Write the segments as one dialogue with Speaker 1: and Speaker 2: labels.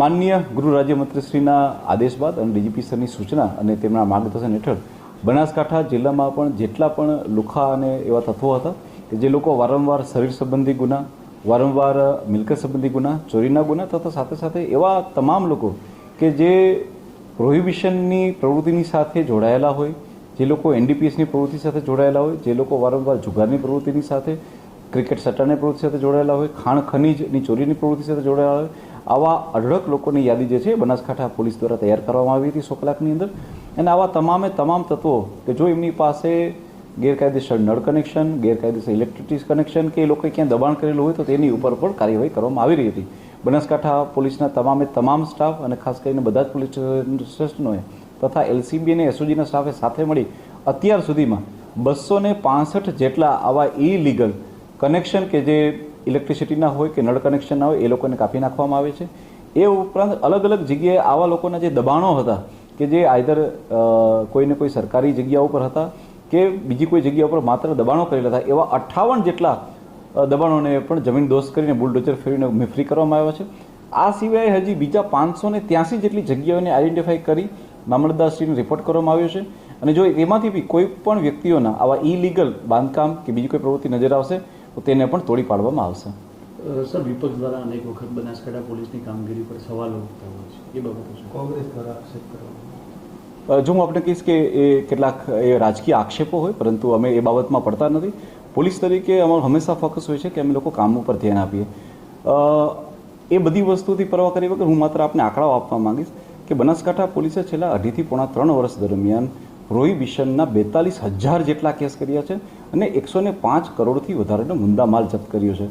Speaker 1: માનનીય ગૃહ રાજ્યમંત્રીશ્રીના આદેશ બાદ અને ડીજીપી સરની સૂચના અને તેમના માર્ગદર્શન હેઠળ બનાસકાંઠા જિલ્લામાં પણ જેટલા પણ લુખ્ખા અને એવા તત્વો હતા કે જે લોકો વારંવાર શરીર સંબંધી ગુના, વારંવાર મિલકત સંબંધી ગુના, ચોરીના ગુના તથા સાથે સાથે એવા તમામ લોકો કે જે પ્રોહિબિશનની પ્રવૃત્તિની સાથે જોડાયેલા હોય, જે લોકો એનડીપીએસની પ્રવૃત્તિ સાથે જોડાયેલા હોય, જે લોકો વારંવાર જુગારની પ્રવૃત્તિની સાથે, ક્રિકેટ સટ્ટાની પ્રવૃત્તિ સાથે જોડાયેલા હોય, ખાણ ખનીજની ચોરીની પ્રવૃત્તિ સાથે જોડાયેલા હોય, આવા અઢળક લોકોની યાદી જે છે બનાસકાંઠા પોલીસ દ્વારા તૈયાર કરવામાં આવી હતી 100 કલાકની અંદર. અને આવા તમામ તત્વો કે જો એમની પાસે ગેરકાયદેસર નળ કનેક્શન, ગેરકાયદેસર ઇલેક્ટ્રિસિટી કનેક્શન કે એ લોકોએ ક્યાંય દબાણ કરેલું હોય તો તેની ઉપર પણ કાર્યવાહી કરવામાં આવી રહી હતી. બનાસકાંઠા પોલીસના તમામ સ્ટાફ અને ખાસ કરીને બધા જ પોલીસ સ્ટેશનોએ તથા એલસીબી અને એસઓજીના સ્ટાફે સાથે મળી અત્યાર સુધીમાં 265 જેટલા આવા ઇલીગલ કનેક્શન કે જે ઇલેક્ટ્રિસિટીના હોય કે નળ કનેક્શનના હોય એ લોકોને કાપી નાખવામાં આવે છે. એ ઉપરાંત અલગ અલગ જગ્યાએ આવા લોકોના જે દબાણો હતા કે જે આઈધર કોઈને કોઈ સરકારી જગ્યા ઉપર હતા કે બીજી કોઈ જગ્યા ઉપર માત્ર દબાણો કરેલા હતા, એવા 58 જેટલા દબાણોને પણ જમીન દોસ્ત કરીને બુલડોઝર ફેરવીને ફ્રી કરવામાં આવ્યા છે. આ સિવાય હજી બીજા 583 જેટલી જગ્યાઓને આઈડેન્ટિફાઈ કરી મામલતદારશ્રીને રિપોર્ટ કરવામાં આવ્યો છે. અને જો એમાંથી બી કોઈ પણ વ્યક્તિઓના આવા ઇલીગલ બાંધકામ કે બીજી કોઈ પ્રવૃત્તિ નજર આવશે તો તેને પણ તોડી પાડવામાં આવશે.
Speaker 2: સર, વિપક્ષ દ્વારા અનેક વખત બનાસકાંઠા પોલીસની કામગીરી પર સવાલો ઉઠતા હોય છે, એ બાબતે શું કોંગ્રેસ દ્વારા આક્ષેપ કરવામાં?
Speaker 1: જો હું આપણે કહીશ કે એ કેટલાક એ રાજકીય આક્ષેપો હોય, પરંતુ અમે એ બાબતમાં પડતા નથી. પોલીસ તરીકે અમારો હંમેશા ફોકસ હોય છે કે અમે લોકો કામ ઉપર ધ્યાન આપીએ. એ બધી વસ્તુથી પરવા કરી વગર હું માત્ર આપને આંકડાઓ આપવા માંગીશ કે બનાસકાંઠા પોલીસે છેલ્લા 2.5 થી પોણા 3 વર્ષ દરમિયાન પ્રોહિબિશનના 42,000 જેટલા કેસ કર્યા છે અને 105 કરોડથી વધારેનો મુદ્દામાલ જપ્ત કર્યો છે.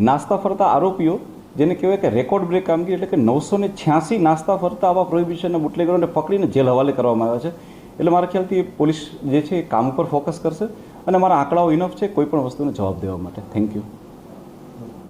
Speaker 1: નાસ્તા ફરતા આરોપીઓ, જેને કહેવાય કે રેકોર્ડ બ્રેક કામગીરી, એટલે કે 986 નાસ્તા ફરતા આવા પ્રોહિબિશનના બુટલેગરોને પકડીને જેલ હવાલે કરવામાં આવ્યા છે. એટલે મારા ખ્યાલથી પોલીસ જે છે એ કામ ઉપર ફોકસ કરશે અને મારા આંકડાઓ ઇનફ છે કોઈ પણ વસ્તુનો જવાબ દેવા માટે. Thank you.